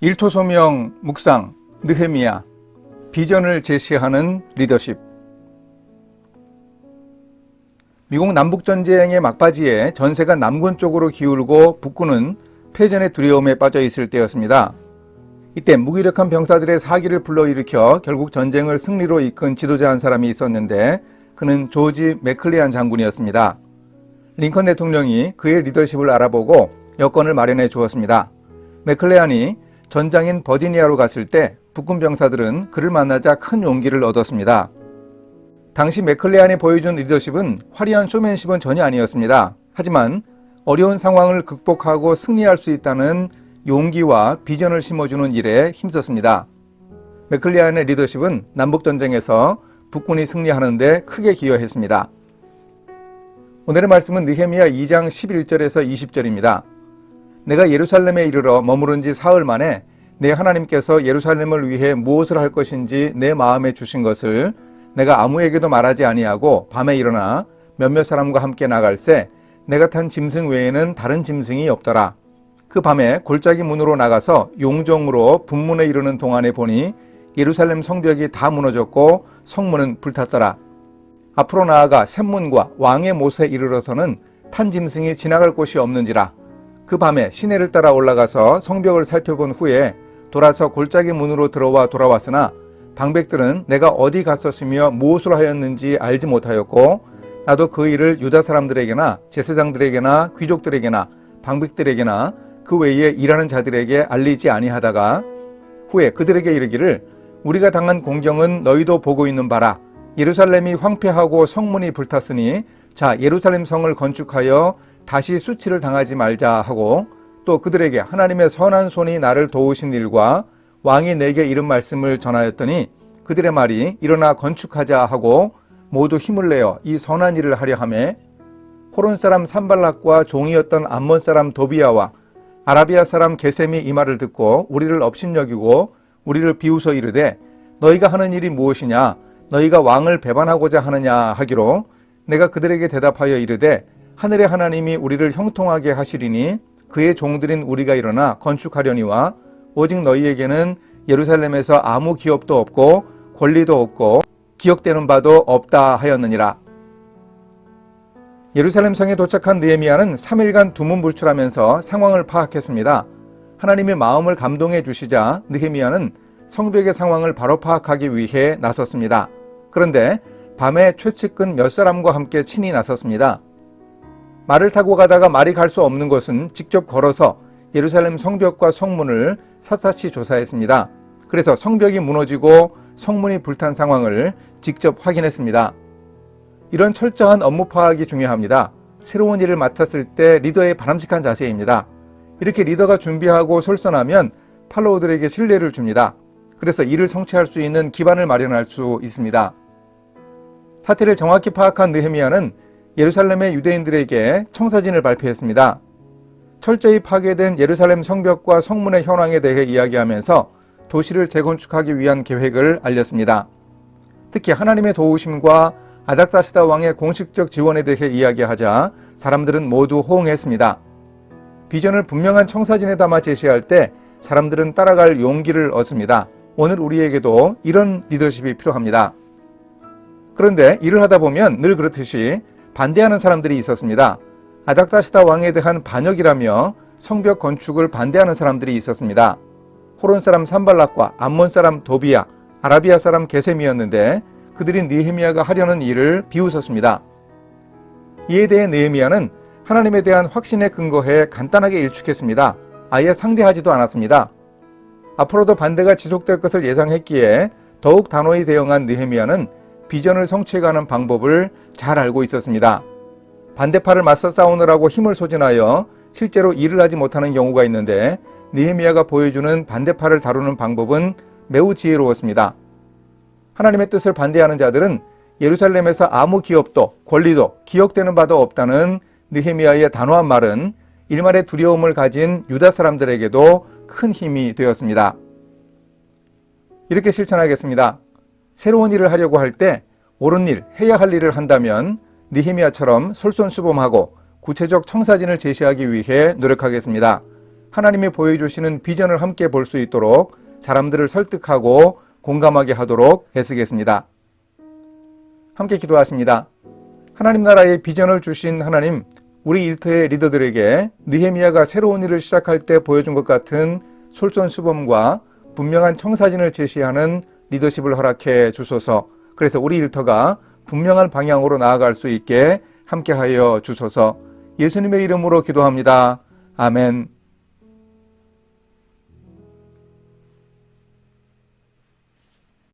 일토소명 묵상 느헤미야 비전을 제시하는 리더십. 미국 남북전쟁의 막바지에 전세가 남군 쪽으로 기울고 북군은 패전의 두려움에 빠져 있을 때였습니다. 이때 무기력한 병사들의 사기를 불러일으켜 결국 전쟁을 승리로 이끈 지도자 한 사람이 있었는데 그는 조지 맥클레안 장군이었습니다. 링컨 대통령이 그의 리더십을 알아보고 여건을 마련해 주었습니다. 맥클레안이 전장인 버지니아로 갔을 때 북군 병사들은 그를 만나자 큰 용기를 얻었습니다. 당시 맥클레안이 보여준 리더십은 화려한 쇼맨십은 전혀 아니었습니다. 하지만 어려운 상황을 극복하고 승리할 수 있다는 용기와 비전을 심어주는 일에 힘썼습니다. 맥클레안의 리더십은 남북전쟁에서 북군이 승리하는 데 크게 기여했습니다. 오늘의 말씀은 느헤미야 2장 11절에서 20절입니다. 내가 예루살렘에 이르러 머무른 지 사흘 만에 내 하나님께서 예루살렘을 위해 무엇을 할 것인지 내 마음에 주신 것을 내가 아무에게도 말하지 아니하고 밤에 일어나 몇몇 사람과 함께 나갈새 내가 탄 짐승 외에는 다른 짐승이 없더라. 그 밤에 골짜기 문으로 나가서 용정으로 분문에 이르는 동안에 보니 예루살렘 성벽이 다 무너졌고 성문은 불탔더라. 앞으로 나아가 샘문과 왕의 못에 이르러서는 탄 짐승이 지나갈 곳이 없는지라. 그 밤에 시내를 따라 올라가서 성벽을 살펴본 후에 돌아서 골짜기 문으로 들어와 돌아왔으나 방백들은 내가 어디 갔었으며 무엇을 하였는지 알지 못하였고 나도 그 일을 유다 사람들에게나 제사장들에게나 귀족들에게나 방백들에게나 그 외에 일하는 자들에게 알리지 아니하다가 후에 그들에게 이르기를 우리가 당한 공경은 너희도 보고 있는 바라. 예루살렘이 황폐하고 성문이 불탔으니 자 예루살렘 성을 건축하여 다시 수치를 당하지 말자 하고 또 그들에게 하나님의 선한 손이 나를 도우신 일과 왕이 내게 이른 말씀을 전하였더니 그들의 말이 일어나 건축하자 하고 모두 힘을 내어 이 선한 일을 하려 하매 호론 사람 산발락과 종이었던 암몬 사람 도비아와 아라비아 사람 게셈이 이 말을 듣고 우리를 업신여기고 우리를 비웃어 이르되 너희가 하는 일이 무엇이냐 너희가 왕을 배반하고자 하느냐 하기로 내가 그들에게 대답하여 이르되 하늘의 하나님이 우리를 형통하게 하시리니 그의 종들인 우리가 일어나 건축하려니와 오직 너희에게는 예루살렘에서 아무 기업도 없고 권리도 없고 기억되는 바도 없다 하였느니라. 예루살렘 성에 도착한 느헤미야는 3일간 두문불출하면서 상황을 파악했습니다. 하나님의 마음을 감동해 주시자 느헤미야는 성벽의 상황을 바로 파악하기 위해 나섰습니다. 그런데 밤에 최측근 몇 사람과 함께 친히 나섰습니다. 말을 타고 가다가 말이 갈 수 없는 곳은 직접 걸어서 예루살렘 성벽과 성문을 샅샅이 조사했습니다. 그래서 성벽이 무너지고 성문이 불탄 상황을 직접 확인했습니다. 이런 철저한 업무 파악이 중요합니다. 새로운 일을 맡았을 때 리더의 바람직한 자세입니다. 이렇게 리더가 준비하고 솔선하면 팔로워들에게 신뢰를 줍니다. 그래서 일을 성취할 수 있는 기반을 마련할 수 있습니다. 사태를 정확히 파악한 느헤미야는 예루살렘의 유대인들에게 청사진을 발표했습니다. 철저히 파괴된 예루살렘 성벽과 성문의 현황에 대해 이야기하면서 도시를 재건축하기 위한 계획을 알렸습니다. 특히 하나님의 도우심과 아닥사시다 왕의 공식적 지원에 대해 이야기하자 사람들은 모두 호응했습니다. 비전을 분명한 청사진에 담아 제시할 때 사람들은 따라갈 용기를 얻습니다. 오늘 우리에게도 이런 리더십이 필요합니다. 그런데 일을 하다 보면 늘 그렇듯이 반대하는 사람들이 있었습니다. 아닥사시다 왕에 대한 반역이라며 성벽 건축을 반대하는 사람들이 있었습니다. 호론 사람 산발락과 암몬 사람 도비아, 아라비아 사람 게셈이었는데 그들이 느헤미야가 하려는 일을 비웃었습니다. 이에 대해 느헤미야는 하나님에 대한 확신에 근거해 간단하게 일축했습니다. 아예 상대하지도 않았습니다. 앞으로도 반대가 지속될 것을 예상했기에 더욱 단호히 대응한 느헤미야는 비전을 성취해가는 방법을 잘 알고 있었습니다. 반대파를 맞서 싸우느라고 힘을 소진하여 실제로 일을 하지 못하는 경우가 있는데 느헤미야가 보여주는 반대파를 다루는 방법은 매우 지혜로웠습니다. 하나님의 뜻을 반대하는 자들은 예루살렘에서 아무 기업도 권리도 기억되는 바도 없다는 느헤미야의 단호한 말은 일말의 두려움을 가진 유다 사람들에게도 큰 힘이 되었습니다. 이렇게 실천하겠습니다. 새로운 일을 하려고 할 때 옳은 일, 해야 할 일을 한다면 느헤미야처럼 솔선수범하고 구체적 청사진을 제시하기 위해 노력하겠습니다. 하나님이 보여주시는 비전을 함께 볼 수 있도록 사람들을 설득하고 공감하게 하도록 애쓰겠습니다. 함께 기도하십니다. 하나님 나라의 비전을 주신 하나님, 우리 일터의 리더들에게 느헤미야가 새로운 일을 시작할 때 보여준 것 같은 솔선수범과 분명한 청사진을 제시하는 리더십을 허락해 주소서. 그래서 우리 일터가 분명한 방향으로 나아갈 수 있게 함께하여 주소서. 예수님의 이름으로 기도합니다. 아멘.